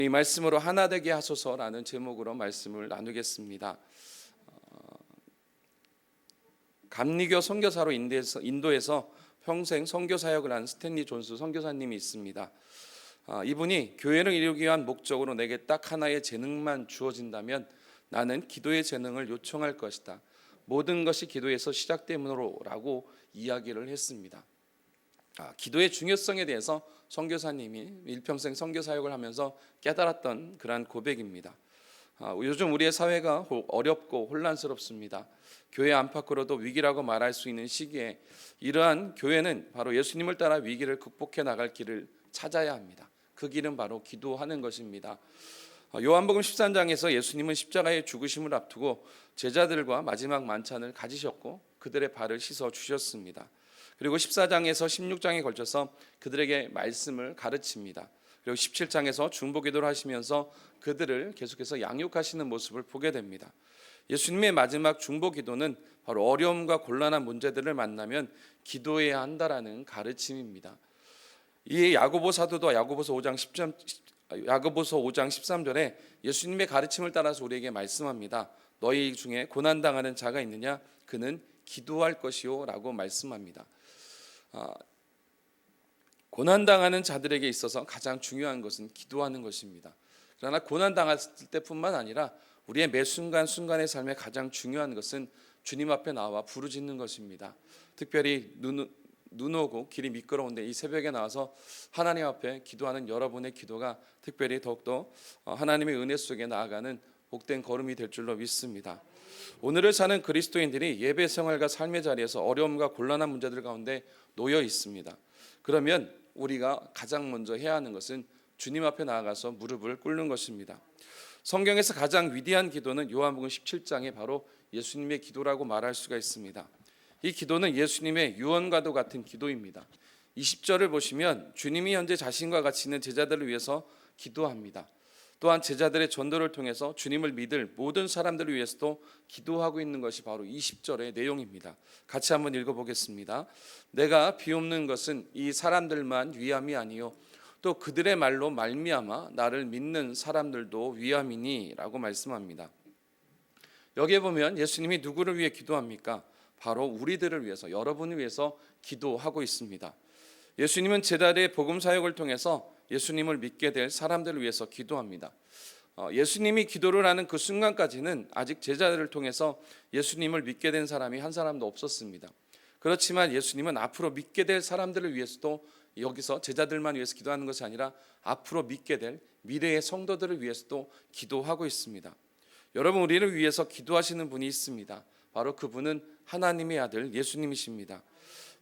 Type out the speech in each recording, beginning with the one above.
이 말씀으로 하나 되게 하소서라는 제목으로 말씀을 나누겠습니다. 감리교 선교사로 인도에서 평생 선교 사역을 한 스탠리 존스 선교사님이 있습니다. 이분이 교회를 이루기 위한 목적으로 내게 딱 하나의 재능만 주어진다면 나는 기도의 재능을 요청할 것이다. 모든 것이 기도에서 시작되므로라고 이야기를 했습니다. 기도의 중요성에 대해서 선교사님이 일평생 선교 사역을 하면서 깨달았던 그러한 고백입니다. 요즘 우리의 사회가 어렵고 혼란스럽습니다. 교회 안팎으로도 위기라고 말할 수 있는 시기에 이러한 교회는 바로 예수님을 따라 위기를 극복해 나갈 길을 찾아야 합니다. 그 길은 바로 기도하는 것입니다. 요한복음 13장에서 예수님은 십자가의 죽으심을 앞두고 제자들과 마지막 만찬을 가지셨고 그들의 발을 씻어 주셨습니다. 그리고 14장에서 16장에 걸쳐서 그들에게 말씀을 가르칩니다. 그리고 17장에서 중보기도를 하시면서 그들을 계속해서 양육하시는 모습을 보게 됩니다. 예수님의 마지막 중보기도는 바로 어려움과 곤란한 문제들을 만나면 기도해야 한다라는 가르침입니다. 이 야고보 사도도 야고보서 5장 13절에 예수님의 가르침을 따라서 우리에게 말씀합니다. 너희 중에 고난당하는 자가 있느냐? 그는 기도할 것이요 라고 말씀합니다. 고난당하는 자들에게 있어서 가장 중요한 것은 기도하는 것입니다. 그러나 고난당했을 때뿐만 아니라 우리의 매 순간순간의 삶에 가장 중요한 것은 주님 앞에 나와 부르짖는 것입니다. 특별히 눈 오고 길이 미끄러운데 이 새벽에 나와서 하나님 앞에 기도하는 여러분의 기도가 특별히 더욱더 하나님의 은혜 속에 나아가는 복된 걸음이 될 줄로 믿습니다. 오늘을 사는 그리스도인들이 예배 생활과 삶의 자리에서 어려움과 곤란한 문제들 가운데 놓여 있습니다. 그러면 우리가 가장 먼저 해야 하는 것은 주님 앞에 나아가서 무릎을 꿇는 것입니다. 성경에서 가장 위대한 기도는 요한복음 17장에 바로 예수님의 기도라고 말할 수가 있습니다. 이 기도는 예수님의 유언과도 같은 기도입니다. 20절을 보시면 주님이 현재 자신과 같이 있는 제자들을 위해서 기도합니다. 또한 제자들의 전도를 통해서 주님을 믿을 모든 사람들을 위해서도 기도하고 있는 것이 바로 20절의 내용입니다. 같이 한번 읽어보겠습니다. 내가 비옵는 것은 이 사람들만 위함이 아니요 또 그들의 말로 말미암아 나를 믿는 사람들도 위함이니 라고 말씀합니다. 여기에 보면 예수님이 누구를 위해 기도합니까? 바로 우리들을 위해서, 여러분을 위해서 기도하고 있습니다. 예수님은 제자들의 복음 사역을 통해서 예수님을 믿게 될 사람들을 위해서 기도합니다. 예수님이 기도를 하는 그 순간까지는 아직 제자들을 통해서 예수님을 믿게 된 사람이 한 사람도 없었습니다. 그렇지만 예수님은 앞으로 믿게 될 사람들을 위해서도 여기서 제자들만 위해서 기도하는 것이 아니라 앞으로 믿게 될 미래의 성도들을 위해서도 기도하고 있습니다. 여러분, 우리를 위해서 기도하시는 분이 있습니다. 바로 그분은 하나님의 아들 예수님이십니다.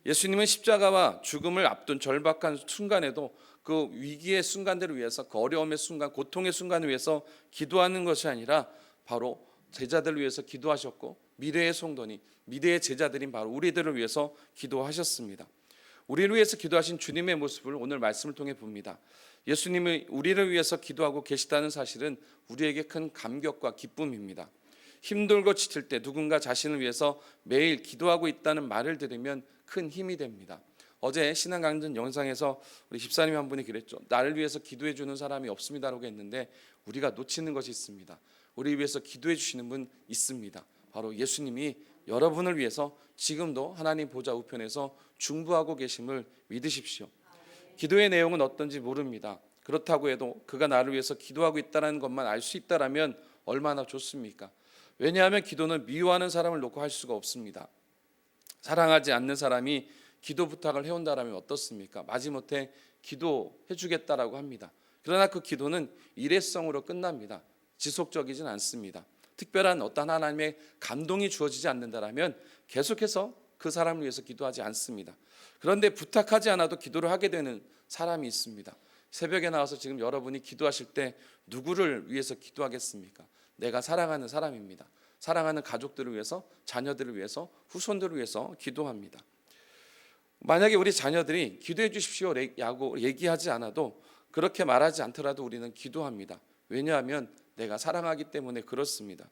예수님은 십자가와 죽음을 앞둔 절박한 순간에도 그 위기의 순간들을 위해서, 그 어려움의 순간, 고통의 순간을 위해서 기도하는 것이 아니라 바로 제자들을 위해서 기도하셨고 미래의 성도니 미래의 제자들인 바로 우리들을 위해서 기도하셨습니다. 우리를 위해서 기도하신 주님의 모습을 오늘 말씀을 통해 봅니다. 예수님이 우리를 위해서 기도하고 계시다는 사실은 우리에게 큰 감격과 기쁨입니다. 힘들고 지칠 때 누군가 자신을 위해서 매일 기도하고 있다는 말을 들으면 큰 힘이 됩니다. 어제 신앙강전 영상에서 우리 집사님 한 분이 그랬죠. 나를 위해서 기도해 주는 사람이 없습니다라고 했는데 우리가 놓치는 것이 있습니다. 우리 위해서 기도해 주시는 분 있습니다. 바로 예수님이 여러분을 위해서 지금도 하나님 보좌 우편에서 중보하고 계심을 믿으십시오. 기도의 내용은 어떤지 모릅니다. 그렇다고 해도 그가 나를 위해서 기도하고 있다는 것만 알 수 있다라면 얼마나 좋습니까? 왜냐하면 기도는 미워하는 사람을 놓고 할 수가 없습니다. 사랑하지 않는 사람이 기도 부탁을 해온다라면 어떻습니까? 마지못해 기도해 주겠다라고 합니다. 그러나 그 기도는 일회성으로 끝납니다. 지속적이진 않습니다. 특별한 어떤 하나님의 감동이 주어지지 않는다라면 계속해서 그 사람을 위해서 기도하지 않습니다. 그런데 부탁하지 않아도 기도를 하게 되는 사람이 있습니다. 새벽에 나와서 지금 여러분이 기도하실 때 누구를 위해서 기도하겠습니까? 내가 사랑하는 사람입니다. 사랑하는 가족들을 위해서, 자녀들을 위해서, 후손들을 위해서 기도합니다. 만약에 우리 자녀들이 기도해 주십시오라고 얘기하지 않아도, 그렇게 말하지 않더라도 우리는 기도합니다. 왜냐하면 내가 사랑하기 때문에 그렇습니다.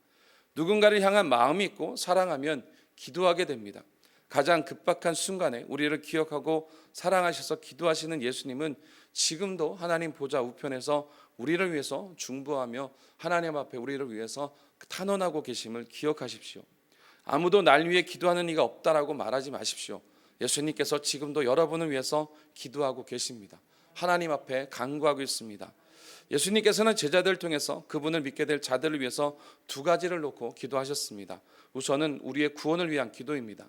누군가를 향한 마음이 있고 사랑하면 기도하게 됩니다. 가장 급박한 순간에 우리를 기억하고 사랑하셔서 기도하시는 예수님은 지금도 하나님 보좌 우편에서 우리를 위해서 중보하며 하나님 앞에 우리를 위해서 탄원하고 계심을 기억하십시오. 아무도 날 위해 기도하는 이가 없다라고 말하지 마십시오. 예수님께서 지금도 여러분을 위해서 기도하고 계십니다. 하나님 앞에 간구하고 있습니다. 예수님께서는 제자들을 통해서 그분을 믿게 될 자들을 위해서 두 가지를 놓고 기도하셨습니다. 우선은 우리의 구원을 위한 기도입니다.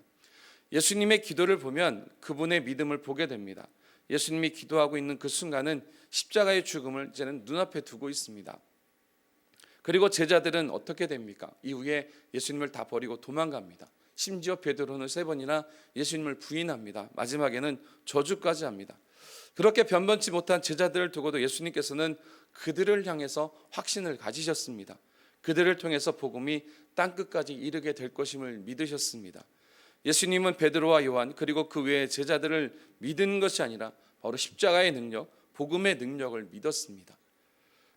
예수님의 기도를 보면 그분의 믿음을 보게 됩니다. 예수님이 기도하고 있는 그 순간은 십자가의 죽음을 이제는 눈앞에 두고 있습니다. 그리고 제자들은 어떻게 됩니까? 이후에 예수님을 다 버리고 도망갑니다. 심지어 베드로는 3번이나 예수님을 부인합니다. 마지막에는 저주까지 합니다. 그렇게 변변치 못한 제자들을 두고도 예수님께서는 그들을 향해서 확신을 가지셨습니다. 그들을 통해서 복음이 땅끝까지 이르게 될 것임을 믿으셨습니다. 예수님은 베드로와 요한 그리고 그 외의 제자들을 믿은 것이 아니라 바로 십자가의 능력, 복음의 능력을 믿었습니다.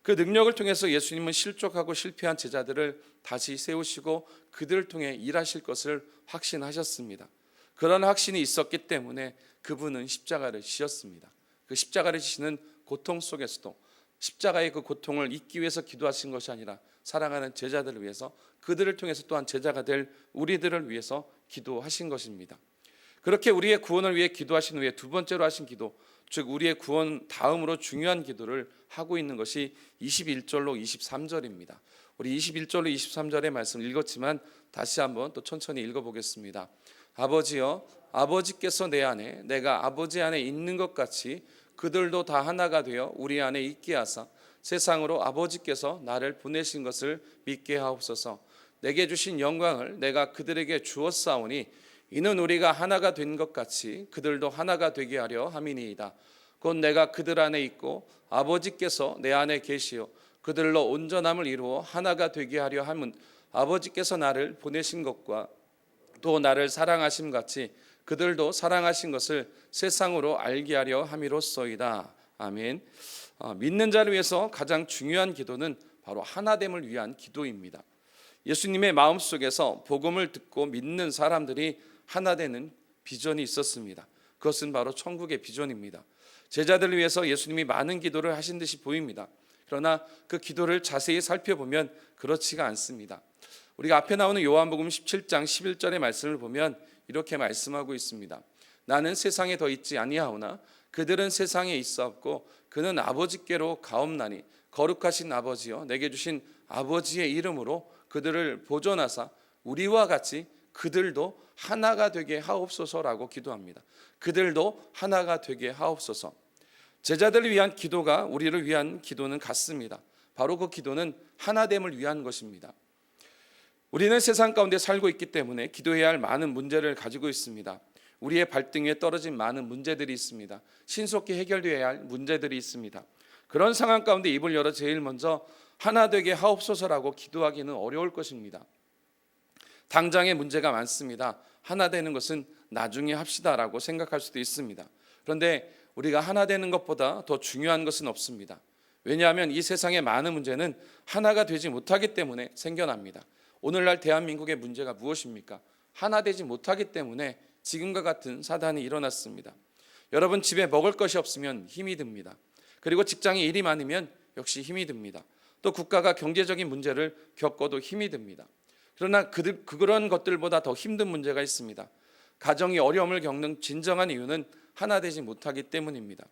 그 능력을 통해서 예수님은 실족하고 실패한 제자들을 다시 세우시고 그들을 통해 일하실 것을 확신하셨습니다. 그런 확신이 있었기 때문에 그분은 십자가를 지셨습니다. 그 십자가를 지시는 고통 속에서도 십자가의 그 고통을 잊기 위해서 기도하신 것이 아니라 사랑하는 제자들을 위해서 그들을 통해서 또한 제자가 될 우리들을 위해서 기도하신 것입니다. 그렇게 우리의 구원을 위해 기도하신 후에 두 번째로 하신 기도, 즉 우리의 구원 다음으로 중요한 기도를 하고 있는 것이 21절로 23절입니다. 우리 21절로 23절의 말씀을 읽었지만 다시 한번 또 천천히 읽어보겠습니다. 아버지여, 아버지께서 내 안에 내가 아버지 안에 있는 것 같이 그들도 다 하나가 되어 우리 안에 있게 하사 세상으로 아버지께서 나를 보내신 것을 믿게 하옵소서. 내게 주신 영광을 내가 그들에게 주었사오니 이는 우리가 하나가 된 것 같이 그들도 하나가 되게 하려 함이니이다. 곧 내가 그들 안에 있고 아버지께서 내 안에 계시어 그들로 온전함을 이루어 하나가 되게 하려 함은 아버지께서 나를 보내신 것과 또 나를 사랑하심 같이 그들도 사랑하신 것을 세상으로 알게 하려 함이로소이다. 아멘. 믿는 자를 위해서 가장 중요한 기도는 바로 하나됨을 위한 기도입니다. 예수님의 마음속에서 복음을 듣고 믿는 사람들이 하나 되는 비전이 있었습니다. 그것은 바로 천국의 비전입니다. 제자들을 위해서 예수님이 많은 기도를 하신 듯이 보입니다. 그러나 그 기도를 자세히 살펴보면 그렇지가 않습니다. 우리가 앞에 나오는 요한복음 17장 11절의 말씀을 보면 이렇게 말씀하고 있습니다. 나는 세상에 더 있지 아니하오나 그들은 세상에 있사옵고 그는 아버지께로 가옵나니 거룩하신 아버지여 내게 주신 아버지의 이름으로 그들을 보존하사 우리와 같이 그들도 하나가 되게 하옵소서라고 기도합니다. 그들도 하나가 되게 하옵소서. 제자들을 위한 기도가 우리를 위한 기도는 같습니다. 바로 그 기도는 하나됨을 위한 것입니다. 우리는 세상 가운데 살고 있기 때문에 기도해야 할 많은 문제를 가지고 있습니다. 우리의 발등 위에 떨어진 많은 문제들이 있습니다. 신속히 해결되어야 할 문제들이 있습니다. 그런 상황 가운데 입을 열어 제일 먼저 하나 되게 하옵소서라고 기도하기는 어려울 것입니다. 당장의 문제가 많습니다. 하나 되는 것은 나중에 합시다라고 생각할 수도 있습니다. 그런데 우리가 하나 되는 것보다 더 중요한 것은 없습니다. 왜냐하면 이 세상의 많은 문제는 하나가 되지 못하기 때문에 생겨납니다. 오늘날 대한민국의 문제가 무엇입니까? 하나 되지 못하기 때문에 지금과 같은 사단이 일어났습니다. 여러분 집에 먹을 것이 없으면 힘이 듭니다. 그리고 직장에 일이 많으면 역시 힘이 듭니다. 또 국가가 경제적인 문제를 겪어도 힘이 듭니다. 그러나 그런 것들보다 더 힘든 문제가 있습니다. 가정이 어려움을 겪는 진정한 이유는 하나 되지 못하기 때문입니다.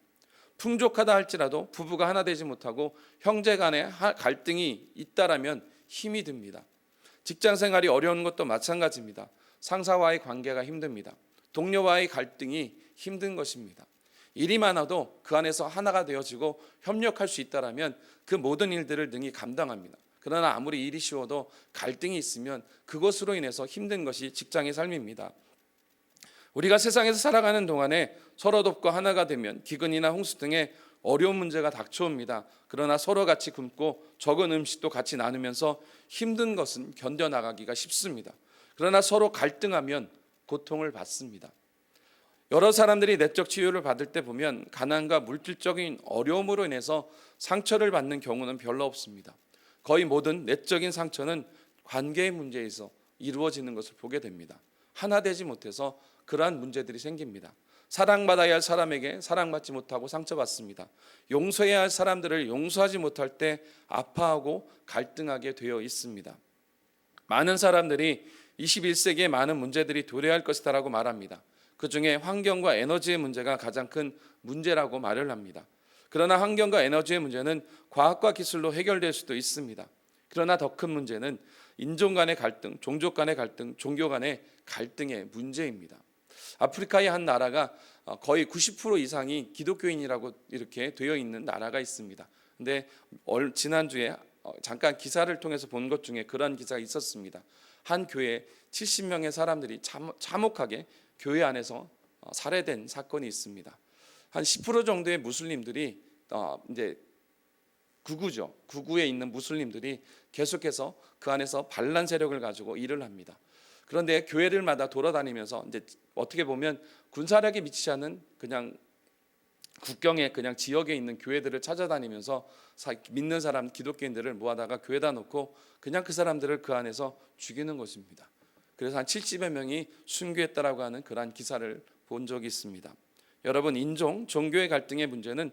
풍족하다 할지라도 부부가 하나 되지 못하고 형제 간에 갈등이 있다라면 힘이 듭니다. 직장 생활이 어려운 것도 마찬가지입니다. 상사와의 관계가 힘듭니다. 동료와의 갈등이 힘든 것입니다. 일이 많아도 그 안에서 하나가 되어지고 협력할 수 있다라면 그 모든 일들을 능히 감당합니다. 그러나 아무리 일이 쉬워도 갈등이 있으면 그것으로 인해서 힘든 것이 직장의 삶입니다. 우리가 세상에서 살아가는 동안에 서로 돕고 하나가 되면 기근이나 홍수 등의 어려운 문제가 닥쳐옵니다. 그러나 서로 같이 굶고 적은 음식도 같이 나누면서 힘든 것은 견뎌나가기가 쉽습니다. 그러나 서로 갈등하면 고통을 받습니다. 여러 사람들이 내적 치유를 받을 때 보면 가난과 물질적인 어려움으로 인해서 상처를 받는 경우는 별로 없습니다. 거의 모든 내적인 상처는 관계의 문제에서 이루어지는 것을 보게 됩니다. 하나 되지 못해서 그러한 문제들이 생깁니다. 사랑받아야 할 사람에게 사랑받지 못하고 상처받습니다. 용서해야 할 사람들을 용서하지 못할 때 아파하고 갈등하게 되어 있습니다. 많은 사람들이 21세기에 많은 문제들이 도래할 것이다라고 말합니다. 그중에 환경과 에너지의 문제가 가장 큰 문제라고 말을 합니다. 그러나 환경과 에너지의 문제는 과학과 기술로 해결될 수도 있습니다. 그러나 더 큰 문제는 인종 간의 갈등, 종족 간의 갈등, 종교 간의 갈등의 문제입니다. 아프리카의 한 나라가 거의 90% 이상이 기독교인이라고 이렇게 되어 있는 나라가 있습니다. 근데 지난주에 잠깐 기사를 통해서 본 것 중에 그런 기사가 있었습니다. 한 교회에 70명의 사람들이 참혹하게 교회 안에서 살해된 사건이 있습니다. 한 10% 정도의 무슬림들이 이제 구구에 있는 무슬림들이 계속해서 그 안에서 반란 세력을 가지고 일을 합니다. 그런데 교회들마다 돌아다니면서 이제 어떻게 보면 군사력이 미치지 않는 그냥 국경에 그냥 지역에 있는 교회들을 찾아다니면서 믿는 사람 기독교인들을 모아다가 교회다 놓고 그냥 그 사람들을 그 안에서 죽이는 것입니다. 그래서 한 70여 명이 순교했다라고 하는 그러한 기사를 본 적이 있습니다. 여러분, 인종, 종교의 갈등의 문제는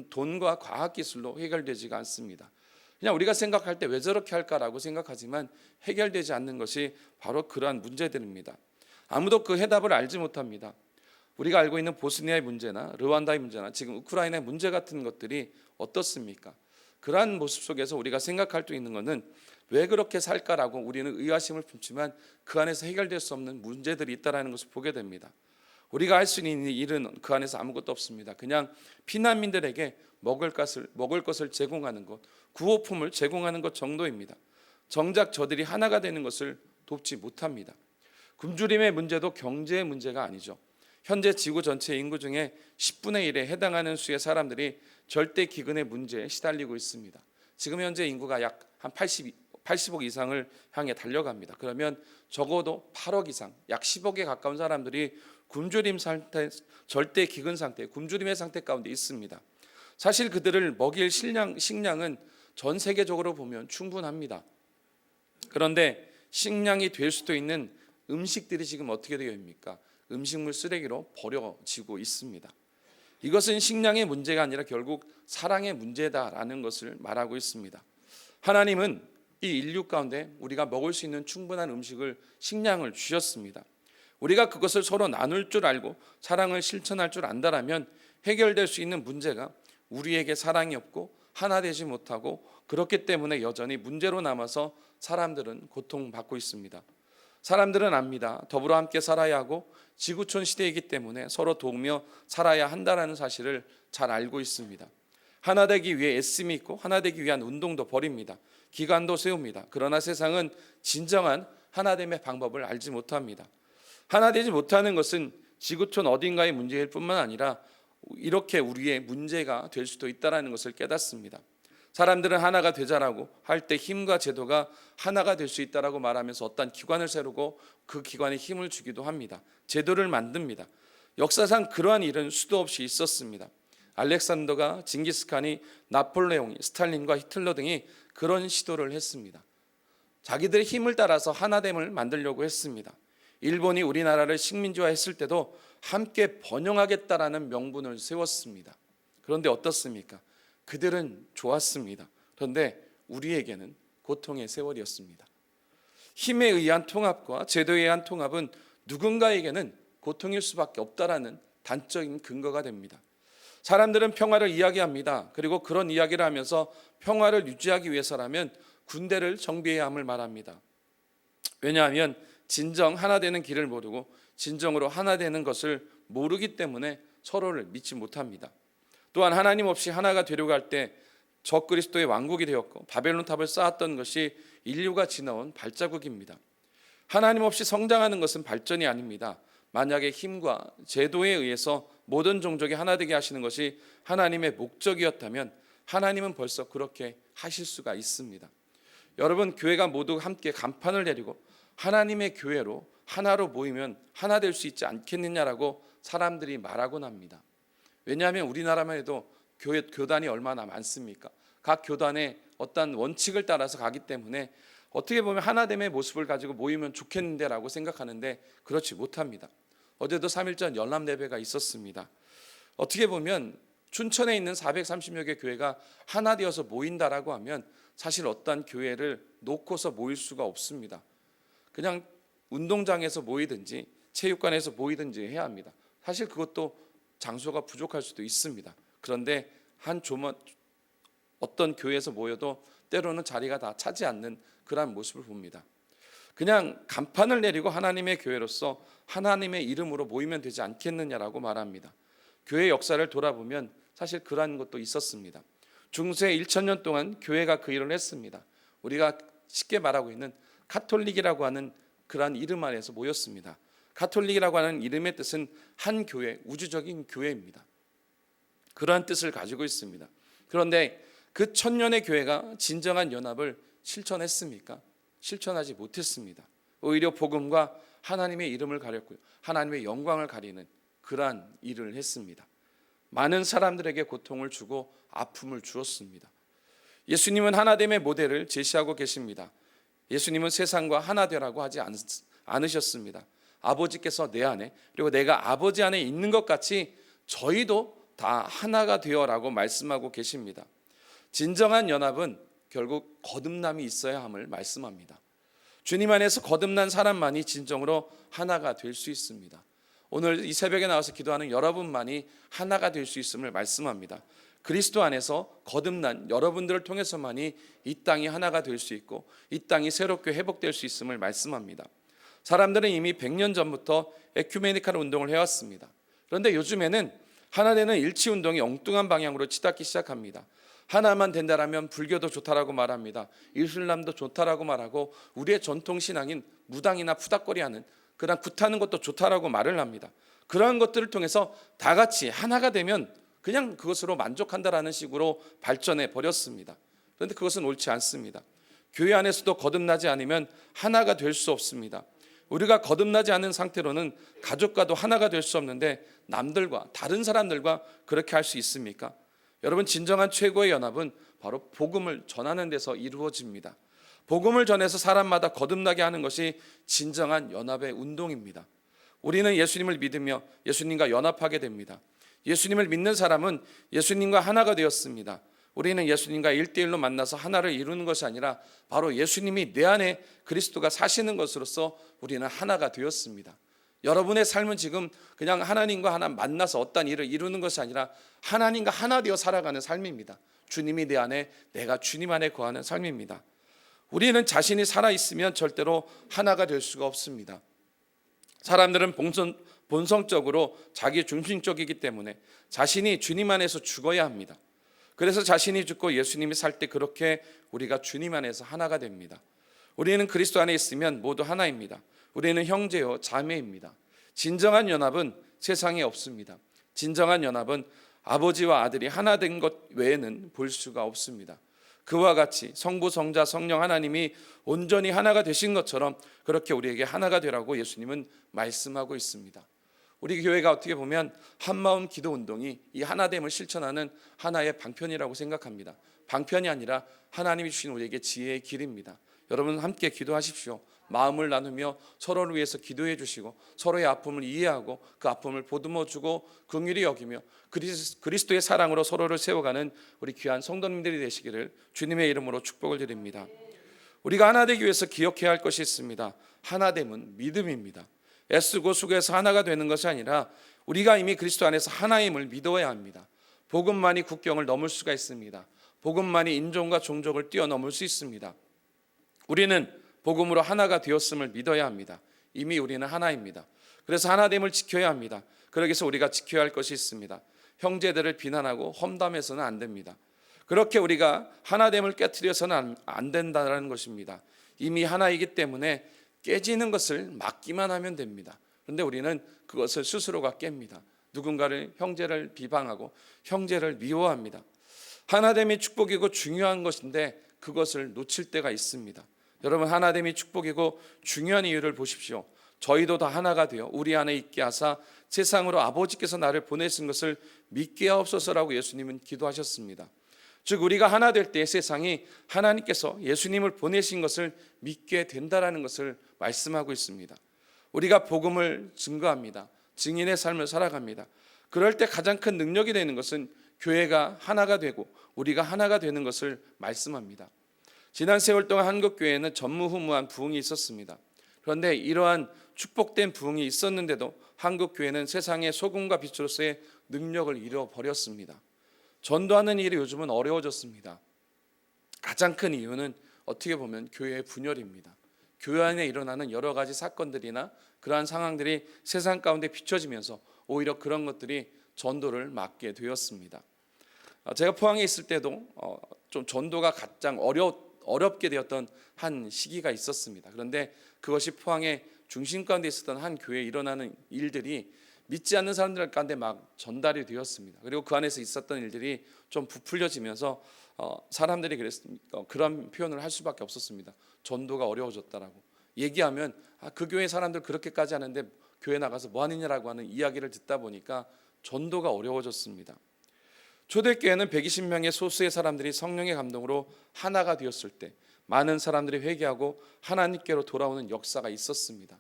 돈과 과학기술로 해결되지가 않습니다. 그냥 우리가 생각할 때 왜 저렇게 할까라고 생각하지만 해결되지 않는 것이 바로 그러한 문제들입니다. 아무도 그 해답을 알지 못합니다. 우리가 알고 있는 보스니아의 문제나 르완다의 문제나 지금 우크라이나의 문제 같은 것들이 어떻습니까? 그러한 모습 속에서 우리가 생각할 수 있는 것은 왜 그렇게 살까라고 우리는 의아심을 품지만 그 안에서 해결될 수 없는 문제들이 있다는 것을 보게 됩니다. 우리가 할 수 있는 일은 그 안에서 아무것도 없습니다. 그냥 피난민들에게 먹을 것을 제공하는 것, 구호품을 제공하는 것 정도입니다. 정작 저들이 하나가 되는 것을 돕지 못합니다. 굶주림의 문제도 경제의 문제가 아니죠. 현재 지구 전체 인구 중에 10분의 1에 해당하는 수의 사람들이 절대 기근의 문제에 시달리고 있습니다. 지금 현재 인구가 약 한 80억 이상을 향해 달려갑니다. 그러면 적어도 8억 이상, 약 10억에 가까운 사람들이 굶주림 상태, 절대 기근 상태, 굶주림의 상태 가운데 있습니다. 사실 그들을 먹일 식량은 전 세계적으로 보면 충분합니다. 그런데 식량이 될 수도 있는 음식들이 지금 어떻게 되어 있습니까? 음식물 쓰레기로 버려지고 있습니다. 이것은 식량의 문제가 아니라 결국 사랑의 문제다라는 것을 말하고 있습니다. 하나님은 이 인류 가운데 우리가 먹을 수 있는 충분한 식량을 주셨습니다. 우리가 그것을 서로 나눌 줄 알고 사랑을 실천할 줄 안다라면 해결될 수 있는 문제가 우리에게 사랑이 없고 하나 되지 못하고 그렇기 때문에 여전히 문제로 남아서 사람들은 고통받고 있습니다. 사람들은 압니다. 더불어 함께 살아야 하고 지구촌 시대이기 때문에 서로 도우며 살아야 한다는 사실을 잘 알고 있습니다. 하나 되기 위해 애씀이 있고 하나 되기 위한 운동도 벌입니다. 기간도 세웁니다. 그러나 세상은 진정한 하나됨의 방법을 알지 못합니다. 하나 되지 못하는 것은 지구촌 어딘가의 문제일 뿐만 아니라 이렇게 우리의 문제가 될 수도 있다는 것을 깨닫습니다. 사람들은 하나가 되자라고 할 때 힘과 제도가 하나가 될 수 있다라고 말하면서 어떤 기관을 세우고 그 기관에 힘을 주기도 합니다. 제도를 만듭니다. 역사상 그러한 일은 수도 없이 있었습니다. 알렉산더가, 징기스칸이, 나폴레옹이, 스탈린과 히틀러 등이 그런 시도를 했습니다. 자기들의 힘을 따라서 하나됨을 만들려고 했습니다. 일본이 우리나라를 식민지화했을 때도 함께 번영하겠다라는 명분을 세웠습니다. 그런데 어떻습니까? 그들은 좋았습니다. 그런데 우리에게는 고통의 세월이었습니다. 힘에 의한 통합과 제도에 의한 통합은 누군가에게는 고통일 수밖에 없다라는 단적인 근거가 됩니다. 사람들은 평화를 이야기합니다. 그리고 그런 이야기를 하면서 평화를 유지하기 위해서라면 군대를 정비해야 함을 말합니다. 왜냐하면 진정 하나 되는 길을 모르고 진정으로 하나 되는 것을 모르기 때문에 서로를 믿지 못합니다. 또한 하나님 없이 하나가 되려고 할 때 적그리스도의 왕국이 되었고 바벨론 탑을 쌓았던 것이 인류가 지나온 발자국입니다. 하나님 없이 성장하는 것은 발전이 아닙니다. 만약에 힘과 제도에 의해서 모든 종족이 하나 되게 하시는 것이 하나님의 목적이었다면 하나님은 벌써 그렇게 하실 수가 있습니다. 여러분, 교회가 모두 함께 간판을 내리고 하나님의 교회로 하나로 모이면 하나 될 수 있지 않겠느냐라고 사람들이 말하곤 합니다. 왜냐하면 우리나라만 해도 교단이 얼마나 많습니까? 각 교단의 어떤 원칙을 따라서 가기 때문에 어떻게 보면 하나됨의 모습을 가지고 모이면 좋겠는데라고 생각하는데 그렇지 못합니다. 어제도 3일전 연합 예배가 있었습니다. 어떻게 보면 춘천에 있는 430여 개 교회가 하나 되어서 모인다라고 하면 사실 어떠한 교회를 놓고서 모일 수가 없습니다. 그냥 운동장에서 모이든지 체육관에서 모이든지 해야 합니다. 사실 그것도 장소가 부족할 수도 있습니다. 그런데 어떤 교회에서 모여도 때로는 자리가 다 차지 않는 그러한 모습을 봅니다. 그냥 간판을 내리고 하나님의 교회로서 하나님의 이름으로 모이면 되지 않겠느냐라고 말합니다. 교회 역사를 돌아보면 사실 그러한 것도 있었습니다. 중세 1000년 동안 교회가 그 일을 했습니다. 우리가 쉽게 말하고 있는 가톨릭이라고 하는 그러한 이름 안에서 모였습니다. 가톨릭이라고 하는 이름의 뜻은 한 교회, 우주적인 교회입니다. 그러한 뜻을 가지고 있습니다. 그런데 그 천년의 교회가 진정한 연합을 실천했습니까? 실천하지 못했습니다. 오히려 복음과 하나님의 이름을 가렸고요, 하나님의 영광을 가리는 그러한 일을 했습니다. 많은 사람들에게 고통을 주고 아픔을 주었습니다. 예수님은 하나됨의 모델을 제시하고 계십니다. 예수님은 세상과 하나 되라고 하지 않으셨습니다. 아버지께서 내 안에, 그리고 내가 아버지 안에 있는 것 같이 저희도 다 하나가 되어라고 말씀하고 계십니다. 진정한 연합은 결국 거듭남이 있어야 함을 말씀합니다. 주님 안에서 거듭난 사람만이 진정으로 하나가 될 수 있습니다. 오늘 이 새벽에 나와서 기도하는 여러분만이 하나가 될 수 있음을 말씀합니다. 그리스도 안에서 거듭난 여러분들을 통해서만이 이 땅이 하나가 될 수 있고 이 땅이 새롭게 회복될 수 있음을 말씀합니다. 사람들은 이미 100년 전부터 에큐메니칼 운동을 해왔습니다. 그런데 요즘에는 하나 되는 일치 운동이 엉뚱한 방향으로 치닫기 시작합니다. 하나만 된다라면 불교도 좋다라고 말합니다. 이슬람도 좋다라고 말하고 우리의 전통 신앙인 무당이나 푸닥거리하는 그런 굿하는 것도 좋다라고 말을 합니다. 그러한 것들을 통해서 다 같이 하나가 되면 그냥 그것으로 만족한다라는 식으로 발전해 버렸습니다. 그런데 그것은 옳지 않습니다. 교회 안에서도 거듭나지 않으면 하나가 될 수 없습니다. 우리가 거듭나지 않은 상태로는 가족과도 하나가 될 수 없는데 남들과 다른 사람들과 그렇게 할 수 있습니까? 여러분, 진정한 최고의 연합은 바로 복음을 전하는 데서 이루어집니다. 복음을 전해서 사람마다 거듭나게 하는 것이 진정한 연합의 운동입니다. 우리는 예수님을 믿으며 예수님과 연합하게 됩니다. 예수님을 믿는 사람은 예수님과 하나가 되었습니다. 우리는 예수님과 1대1로 만나서 하나를 이루는 것이 아니라 바로 예수님이 내 안에 그리스도가 사시는 것으로서 우리는 하나가 되었습니다. 여러분의 삶은 지금 그냥 하나님과 하나 만나서 어떤 일을 이루는 것이 아니라 하나님과 하나 되어 살아가는 삶입니다. 주님이 내 안에, 내가 주님 안에 거하는 삶입니다. 우리는 자신이 살아있으면 절대로 하나가 될 수가 없습니다. 사람들은 본성적으로 자기 중심적이기 때문에 자신이 주님 안에서 죽어야 합니다. 그래서 자신이 죽고 예수님이 살 때 그렇게 우리가 주님 안에서 하나가 됩니다. 우리는 그리스도 안에 있으면 모두 하나입니다. 우리는 형제요 자매입니다. 진정한 연합은 세상에 없습니다. 진정한 연합은 아버지와 아들이 하나 된 것 외에는 볼 수가 없습니다. 그와 같이 성부, 성자, 성령 하나님이 온전히 하나가 되신 것처럼 그렇게 우리에게 하나가 되라고 예수님은 말씀하고 있습니다. 우리 교회가 어떻게 보면 한마음 기도 운동이 이 하나됨을 실천하는 하나의 방편이라고 생각합니다. 방편이 아니라 하나님이 주신 우리에게 지혜의 길입니다. 여러분 함께 기도하십시오. 마음을 나누며 서로를 위해서 기도해 주시고 서로의 아픔을 이해하고 그 아픔을 보듬어 주고 긍휼히 여기며 그리스도의 사랑으로 서로를 세워가는 우리 귀한 성도님들이 되시기를 주님의 이름으로 축복을 드립니다. 우리가 하나 되기 위해서 기억해야 할 것이 있습니다. 하나됨은 믿음입니다. 애쓰고 수고해서 하나가 되는 것이 아니라 우리가 이미 그리스도 안에서 하나임을 믿어야 합니다. 복음만이 국경을 넘을 수가 있습니다. 복음만이 인종과 종족을 뛰어넘을 수 있습니다. 우리는 복음으로 하나가 되었음을 믿어야 합니다. 이미 우리는 하나입니다. 그래서 하나됨을 지켜야 합니다. 그러기 위해서 우리가 지켜야 할 것이 있습니다. 형제들을 비난하고 험담해서는 안 됩니다. 그렇게 우리가 하나됨을 깨트려서는 안 된다는 것입니다. 이미 하나이기 때문에 깨지는 것을 막기만 하면 됩니다. 그런데 우리는 그것을 스스로가 깹니다. 누군가를, 형제를 비방하고 형제를 미워합니다. 하나됨이 축복이고 중요한 것인데 그것을 놓칠 때가 있습니다. 여러분, 하나됨이 축복이고 중요한 이유를 보십시오. 저희도 다 하나가 되어 우리 안에 있게 하사 세상으로 아버지께서 나를 보내신 것을 믿게 하옵소서라고 예수님은 기도하셨습니다. 즉 우리가 하나 될 때 세상이 하나님께서 예수님을 보내신 것을 믿게 된다라는 것을 말씀하고 있습니다. 우리가 복음을 증거합니다. 증인의 삶을 살아갑니다. 그럴 때 가장 큰 능력이 되는 것은 교회가 하나가 되고 우리가 하나가 되는 것을 말씀합니다. 지난 세월 동안 한국교회에는 전무후무한 부흥이 있었습니다. 그런데 이러한 축복된 부흥이 있었는데도 한국교회는 세상의 소금과 빛으로서의 능력을 잃어버렸습니다. 전도하는 일이 요즘은 어려워졌습니다. 가장 큰 이유는 어떻게 보면 교회의 분열입니다. 교회 안에 일어나는 여러 가지 사건들이나 그러한 상황들이 세상 가운데 비춰지면서 오히려 그런 것들이 전도를 막게 되었습니다. 제가 포항에 있을 때도 좀 전도가 가장 어렵게 되었던 한 시기가 있었습니다. 그런데 그것이 포항의 중심 가운데 있었던 한 교회에 일어나는 일들이 믿지 않는 사람들 가운데 막 전달이 되었습니다. 그리고 그 안에서 있었던 일들이 좀 부풀려지면서 사람들이 그런 표현을 할 수밖에 없었습니다. 전도가 어려워졌다라고 얘기하면 그 교회 사람들 그렇게까지 하는데 교회 나가서 뭐 하느냐라고 하는 이야기를 듣다 보니까 전도가 어려워졌습니다. 초대교회는 120명의 소수의 사람들이 성령의 감동으로 하나가 되었을 때 많은 사람들이 회개하고 하나님께로 돌아오는 역사가 있었습니다.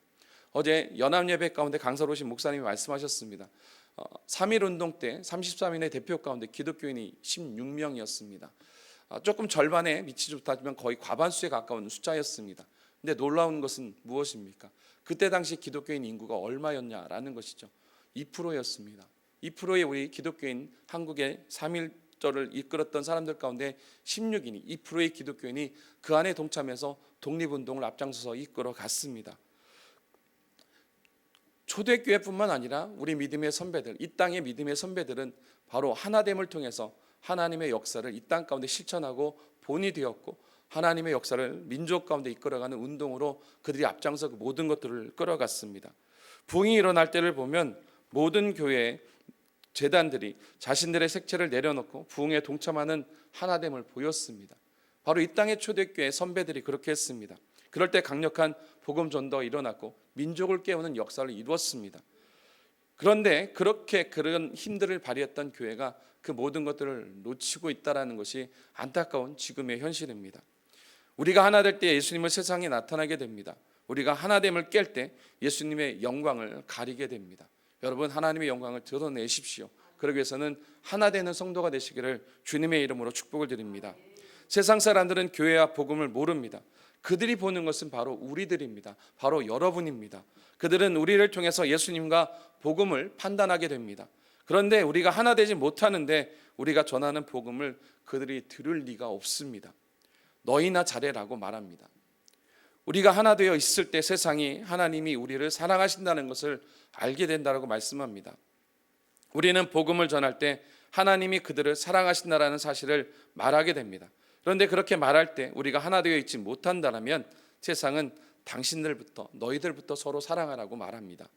어제 연합예배 가운데 강사로 오신 목사님이 말씀하셨습니다. 3.1운동 때 33인의 대표 가운데 기독교인이 16명이었습니다. 조금 절반에 미치지 못하지만 거의 과반수에 가까운 숫자였습니다. 근데 놀라운 것은 무엇입니까? 그때 당시 기독교인 인구가 얼마였냐라는 것이죠. 2%였습니다. 2%의 우리 기독교인, 한국의 3.1절을 이끌었던 사람들 가운데 16인이 2%의 기독교인이 그 안에 동참해서 독립운동을 앞장서서 이끌어 갔습니다. 초대교회뿐만 아니라 우리 믿음의 선배들, 이 땅의 믿음의 선배들은 바로 하나됨을 통해서 하나님의 역사를 이 땅 가운데 실천하고 본이 되었고 하나님의 역사를 민족 가운데 이끌어가는 운동으로 그들이 앞장서 그 모든 것들을 끌어갔습니다. 부흥이 일어날 때를 보면 모든 교회의 재단들이 자신들의 색채를 내려놓고 부흥에 동참하는 하나됨을 보였습니다. 바로 이 땅의 초대교회 선배들이 그렇게 했습니다. 그럴 때 강력한 복음 전도가 일어났고 민족을 깨우는 역사를 이루었습니다. 그런데 그렇게 그런 힘들을 발휘했던 교회가 그 모든 것들을 놓치고 있다는 것이 안타까운 지금의 현실입니다. 우리가 하나 될 때 예수님을 세상에 나타나게 됩니다. 우리가 하나됨을 깰 때 예수님의 영광을 가리게 됩니다. 여러분, 하나님의 영광을 드러내십시오. 그러기 위해서는 하나 되는 성도가 되시기를 주님의 이름으로 축복을 드립니다. 세상 사람들은 교회와 복음을 모릅니다. 그들이 보는 것은 바로 우리들입니다. 바로 여러분입니다. 그들은 우리를 통해서 예수님과 복음을 판단하게 됩니다. 그런데 우리가 하나 되지 못하는데 우리가 전하는 복음을 그들이 들을 리가 없습니다. 너희나 잘해라고 말합니다. 우리가 하나 되어 있을 때 세상이 하나님이 우리를 사랑하신다는 것을 알게 된다고 말씀합니다. 우리는 복음을 전할 때 하나님이 그들을 사랑하신다는 사실을 말하게 됩니다. 그런데 그렇게 말할 때 우리가 하나 되어 있지 못한다면 세상은 당신들부터 너희들부터 서로 사랑하라고 말합니다.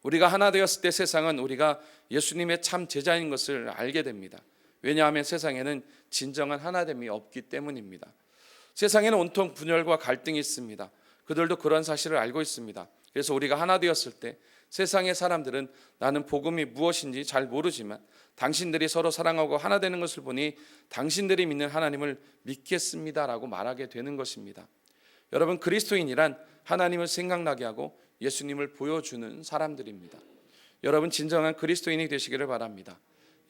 우리가 하나 되었을 때 세상은 우리가 예수님의 참 제자인 것을 알게 됩니다. 왜냐하면 세상에는 진정한 하나됨이 없기 때문입니다. 세상에는 온통 분열과 갈등이 있습니다. 그들도 그런 사실을 알고 있습니다. 그래서 우리가 하나 되었을 때 세상의 사람들은 나는 복음이 무엇인지 잘 모르지만 당신들이 서로 사랑하고 하나 되는 것을 보니 당신들이 믿는 하나님을 믿겠습니다라고 말하게 되는 것입니다. 여러분, 그리스도인이란 하나님을 생각나게 하고 예수님을 보여주는 사람들입니다. 여러분, 진정한 그리스도인이 되시기를 바랍니다.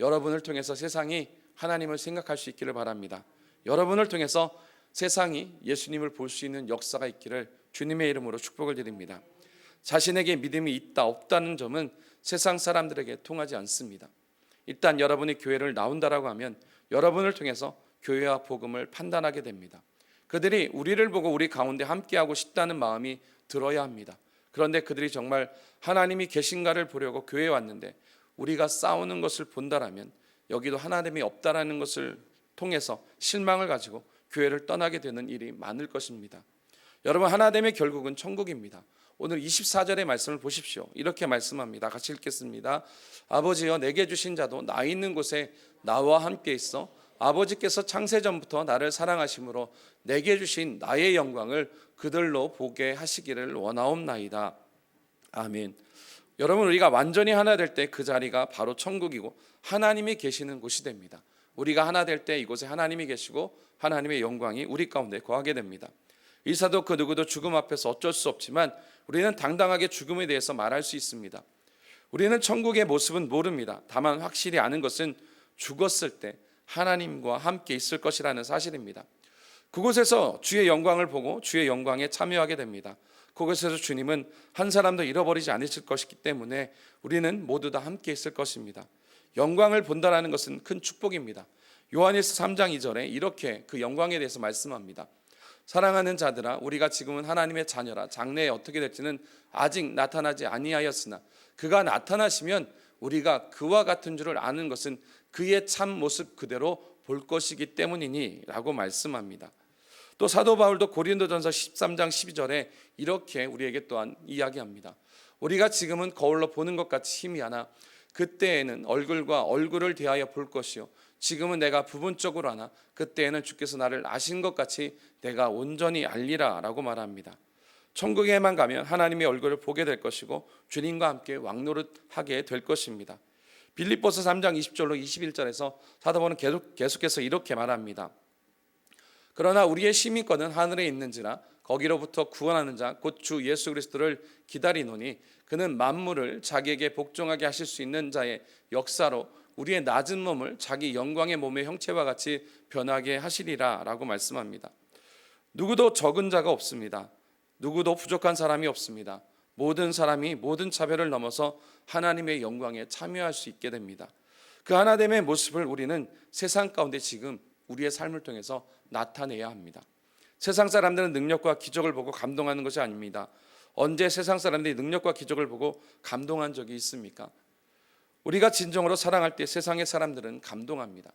여러분을 통해서 세상이 하나님을 생각할 수 있기를 바랍니다. 여러분을 통해서 세상이 예수님을 볼 수 있는 역사가 있기를 주님의 이름으로 축복을 드립니다. 자신에게 믿음이 있다 없다는 점은 세상 사람들에게 통하지 않습니다. 일단 여러분이 교회를 나온다라고 하면 여러분을 통해서 교회와 복음을 판단하게 됩니다. 그들이 우리를 보고 우리 가운데 함께하고 싶다는 마음이 들어야 합니다. 그런데 그들이 정말 하나님이 계신가를 보려고 교회에 왔는데 우리가 싸우는 것을 본다라면 여기도 하나님이 없다라는 것을 통해서 실망을 가지고 교회를 떠나게 되는 일이 많을 것입니다. 여러분, 하나됨의 결국은 천국입니다. 오늘 24절의 말씀을 보십시오. 이렇게 말씀합니다. 같이 읽겠습니다. 아버지여, 내게 주신 자도 나 있는 곳에 나와 함께 있어 아버지께서 창세전부터 나를 사랑하심으로 내게 주신 나의 영광을 그들로 보게 하시기를 원하옵나이다. 아멘. 여러분, 우리가 완전히 하나 될 때 그 자리가 바로 천국이고 하나님이 계시는 곳이 됩니다. 우리가 하나 될 때 이곳에 하나님이 계시고 하나님의 영광이 우리 가운데 거하게 됩니다. 의사도 그 누구도 죽음 앞에서 어쩔 수 없지만 우리는 당당하게 죽음에 대해서 말할 수 있습니다. 우리는 천국의 모습은 모릅니다. 다만 확실히 아는 것은 죽었을 때 하나님과 함께 있을 것이라는 사실입니다. 그곳에서 주의 영광을 보고 주의 영광에 참여하게 됩니다. 그곳에서 주님은 한 사람도 잃어버리지 않으실 것이기 때문에 우리는 모두 다 함께 있을 것입니다. 영광을 본다라는 것은 큰 축복입니다. 요한일서 3장 2절에 이렇게 그 영광에 대해서 말씀합니다. 사랑하는 자들아, 우리가 지금은 하나님의 자녀라. 장래에 어떻게 될지는 아직 나타나지 아니하였으나 그가 나타나시면 우리가 그와 같은 줄을 아는 것은 그의 참 모습 그대로 볼 것이기 때문이니 라고 말씀합니다. 또 사도 바울도 고린도전서 13장 12절에 이렇게 우리에게 또한 이야기합니다. 우리가 지금은 거울로 보는 것 같이 희미하나 그때에는 얼굴과 얼굴을 대하여 볼 것이요 지금은 내가 부분적으로 하나 그때에는 주께서 나를 아신 것 같이 내가 온전히 알리라 라고 말합니다. 천국에만 가면 하나님의 얼굴을 보게 될 것이고 주님과 함께 왕노릇하게 될 것입니다. 빌립보서 3장 20절로 21절에서 사도 바울은 계속해서 이렇게 말합니다. 그러나 우리의 시민권은 하늘에 있는지라 거기로부터 구원하는 자 곧 주 예수 그리스도를 기다리노니 그는 만물을 자기에게 복종하게 하실 수 있는 자의 역사로 우리의 낮은 몸을 자기 영광의 몸의 형체와 같이 변하게 하시리라 라고 말씀합니다. 누구도 적은 자가 없습니다. 누구도 부족한 사람이 없습니다. 모든 사람이 모든 차별을 넘어서 하나님의 영광에 참여할 수 있게 됩니다. 그 하나됨의 모습을 우리는 세상 가운데 지금 우리의 삶을 통해서 나타내야 합니다. 세상 사람들은 능력과 기적을 보고 감동하는 것이 아닙니다. 언제 세상 사람들이 능력과 기적을 보고 감동한 적이 있습니까? 우리가 진정으로 사랑할 때 세상의 사람들은 감동합니다.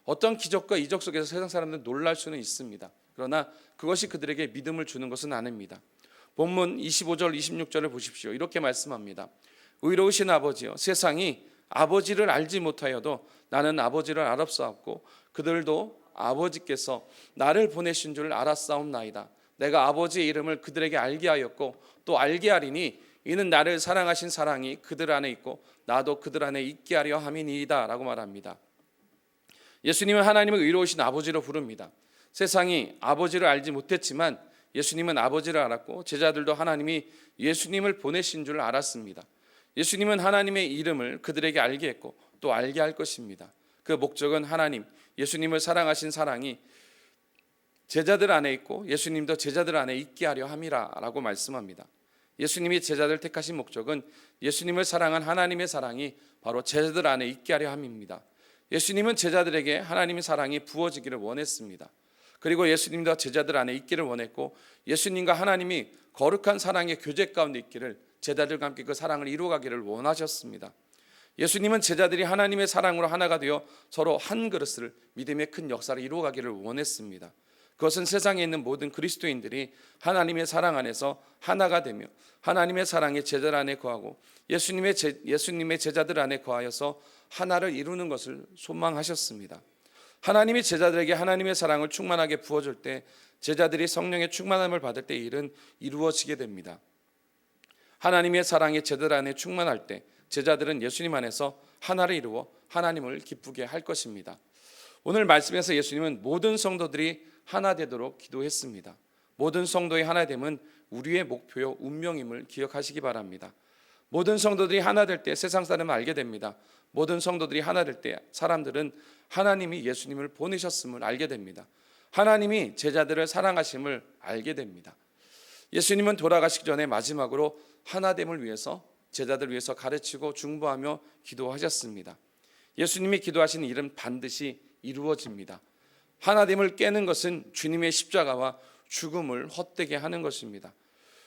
어떤 기적과 이적 속에서 세상 사람들은 놀랄 수는 있습니다. 그러나 그것이 그들에게 믿음을 주는 것은 아닙니다. 본문 25절 26절을 보십시오. 이렇게 말씀합니다. 의로우신 아버지여, 세상이 아버지를 알지 못하여도 나는 아버지를 알았사옵고 그들도 아버지께서 나를 보내신 줄 알았사옵나이다. 내가 아버지의 이름을 그들에게 알게 하였고 또 알게 하리니 이는 나를 사랑하신 사랑이 그들 안에 있고 나도 그들 안에 있게 하려 함이니이다 라고 말합니다. 예수님은 하나님을 의로우신 아버지로 부릅니다. 세상이 아버지를 알지 못했지만 예수님은 아버지를 알았고 제자들도 하나님이 예수님을 보내신 줄 알았습니다. 예수님은 하나님의 이름을 그들에게 알게 했고 또 알게 할 것입니다. 그 목적은 하나님, 예수님을 사랑하신 사랑이 제자들 안에 있고 예수님도 제자들 안에 있게 하려 함이라 라고 말씀합니다. 예수님이 제자들 택하신 목적은 예수님을 사랑한 하나님의 사랑이 바로 제자들 안에 있게 하려 함입니다. 예수님은 제자들에게 하나님의 사랑이 부어지기를 원했습니다. 그리고 예수님도 제자들 안에 있기를 원했고 예수님과 하나님이 거룩한 사랑의 교제 가운데 있기를 제자들과 함께 그 사랑을 이루어가기를 원하셨습니다. 예수님은 제자들이 하나님의 사랑으로 하나가 되어 서로 한 그릇을 믿음의 큰 역사를 이루어가기를 원했습니다. 그것은 세상에 있는 모든 그리스도인들이 하나님의 사랑 안에서 하나가 되며 하나님의 사랑의 제자들 안에 거하고 예수님의 제자들 안에 거하여서 하나를 이루는 것을 소망하셨습니다. 하나님이 제자들에게 하나님의 사랑을 충만하게 부어줄 때 제자들이 성령의 충만함을 받을 때 일은 이루어지게 됩니다. 하나님의 사랑이 제자들 안에 충만할 때 제자들은 예수님 안에서 하나를 이루어 하나님을 기쁘게 할 것입니다. 오늘 말씀에서 예수님은 모든 성도들이 하나 되도록 기도했습니다. 모든 성도의 하나됨은 우리의 목표요 운명임을 기억하시기 바랍니다. 모든 성도들이 하나 될 때 세상 사람은 알게 됩니다. 모든 성도들이 하나 될 때 사람들은 하나님이 예수님을 보내셨음을 알게 됩니다. 하나님이 제자들을 사랑하심을 알게 됩니다. 예수님은 돌아가시기 전에 마지막으로 하나됨을 위해서 제자들 위해서 가르치고 중보하며 기도하셨습니다. 예수님이 기도하신 일은 반드시 이루어집니다. 하나됨을 깨는 것은 주님의 십자가와 죽음을 헛되게 하는 것입니다.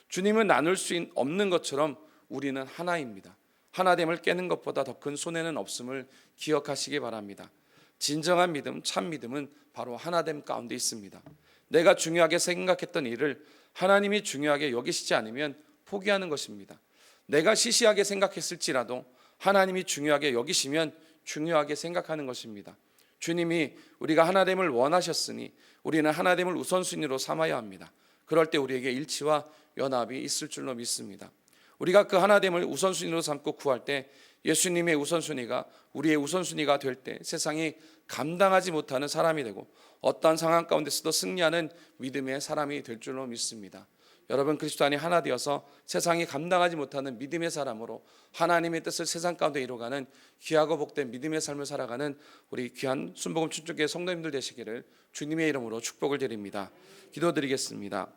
주님은 나눌 수 없는 것처럼 우리는 하나입니다. 하나됨을 깨는 것보다 더 큰 손해는 없음을 기억하시기 바랍니다. 진정한 믿음, 참 믿음은 바로 하나됨 가운데 있습니다. 내가 중요하게 생각했던 일을 하나님이 중요하게 여기시지 않으면 포기하는 것입니다. 내가 시시하게 생각했을지라도 하나님이 중요하게 여기시면 중요하게 생각하는 것입니다. 주님이 우리가 하나됨을 원하셨으니 우리는 하나됨을 우선순위로 삼아야 합니다. 그럴 때 우리에게 일치와 연합이 있을 줄로 믿습니다. 우리가 그 하나됨을 우선순위로 삼고 구할 때 예수님의 우선순위가 우리의 우선순위가 될 때 세상이 감당하지 못하는 사람이 되고 어떠한 상황 가운데서도 승리하는 믿음의 사람이 될 줄로 믿습니다. 여러분 그리스도 안에 하나 되어서 세상이 감당하지 못하는 믿음의 사람으로 하나님의 뜻을 세상 가운데 이루어가는 귀하고 복된 믿음의 삶을 살아가는 우리 귀한 순복음 춘축교회 성도님들 되시기를 주님의 이름으로 축복을 드립니다. 기도드리겠습니다.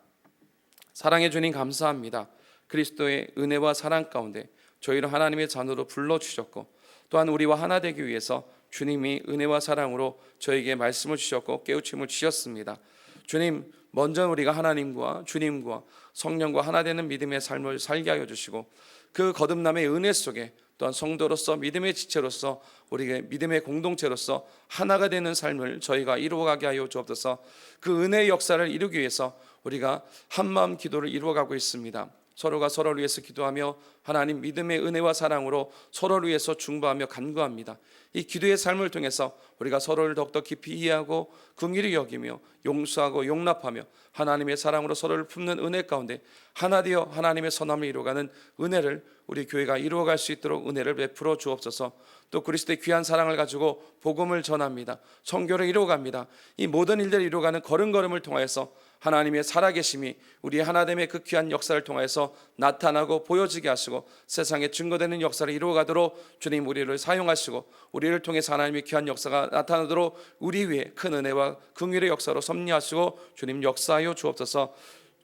사랑해 주님 감사합니다. 그리스도의 은혜와 사랑 가운데 저희를 하나님의 자녀로 불러주셨고 또한 우리와 하나 되기 위해서 주님이 은혜와 사랑으로 저에게 말씀을 주셨고 깨우침을 주셨습니다. 주님, 먼저 우리가 하나님과 주님과 성령과 하나 되는 믿음의 삶을 살게 하여 주시고 그 거듭남의 은혜 속에 또한 성도로서 믿음의 지체로서 우리의 믿음의 공동체로서 하나가 되는 삶을 저희가 이루어가게 하여 주옵소서. 그 은혜의 역사를 이루기 위해서 우리가 한마음 기도를 이루어가고 있습니다. 서로가 서로를 위해서 기도하며 하나님 믿음의 은혜와 사랑으로 서로를 위해서 중보하며 간구합니다. 이 기도의 삶을 통해서 우리가 서로를 더욱더 깊이 이해하고 긍휼히 여기며 용서하고 용납하며 하나님의 사랑으로 서로를 품는 은혜 가운데 하나 되어 하나님의 선함을 이루어가는 은혜를 우리 교회가 이루어갈 수 있도록 은혜를 베풀어 주옵소서. 또 그리스도의 귀한 사랑을 가지고 복음을 전합니다. 선교를 이루어갑니다. 이 모든 일들을 이루어가는 걸음걸음을 통하여서 하나님의 살아계심이 우리의 하나됨의 그 귀한 역사를 통해서 나타나고 보여지게 하시고 세상에 증거되는 역사를 이루어가도록 주님 우리를 사용하시고 우리를 통해서 하나님의 귀한 역사가 나타나도록 우리 위에 큰 은혜와 긍휼의 역사로 섭리하시고 주님 역사하여 주옵소서.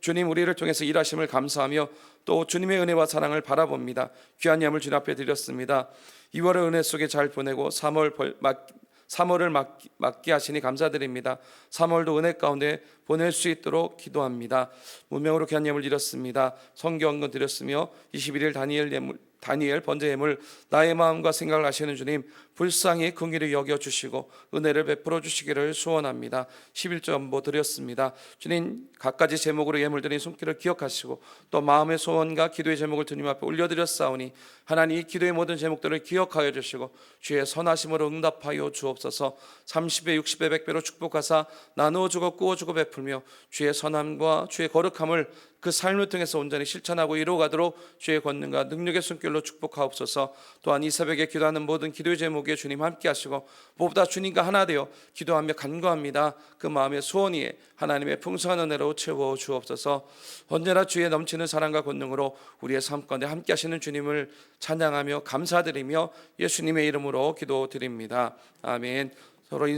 주님 우리를 통해서 일하심을 감사하며 또 주님의 은혜와 사랑을 바라봅니다. 귀한 예물 주님 앞에 드렸습니다. 2월의 은혜 속에 잘 보내고 3월을 맞게 하시니 감사드립니다. 3월도 은혜 가운데 보낼 수 있도록 기도합니다. 문명으로 귀한 예물 드렸습니다. 성경언근 드렸으며 21일 다니엘 번제 예물 나의 마음과 생각을 아시는 주님 불쌍히 긍휼히 여겨주시고 은혜를 베풀어 주시기를 소원합니다. 11전보 드렸습니다. 주님 각가지 제목으로 예물 드린 손길을 기억하시고 또 마음의 소원과 기도의 제목을 주님 앞에 올려드렸사오니 하나님 이 기도의 모든 제목들을 기억하여 주시고 주의 선하심으로 응답하여 주옵소서. 30배 60배 100배로 축복하사 나누어주고 꾸어주고 베풀며 주의 선함과 주의 거룩함을 그 삶을 통해서 온전히 실천하고 이루어가도록 주의 권능과 능력의 손길로 축복하옵소서. 또한 이 새벽에 기도하는 모든 기도의 제목에 주님 함께 하시고 무엇보다 주님과 하나 되어 기도하며 간구합니다. 그 마음의 소원이 하나님의 풍성한 은혜로 채워 주옵소서. 언제나 주의 넘치는 사랑과 권능으로 우리의 삶 가운데 함께 하시는 주님을 찬양하며 감사드리며 예수님의 이름으로 기도드립니다. 아멘. 서로 인사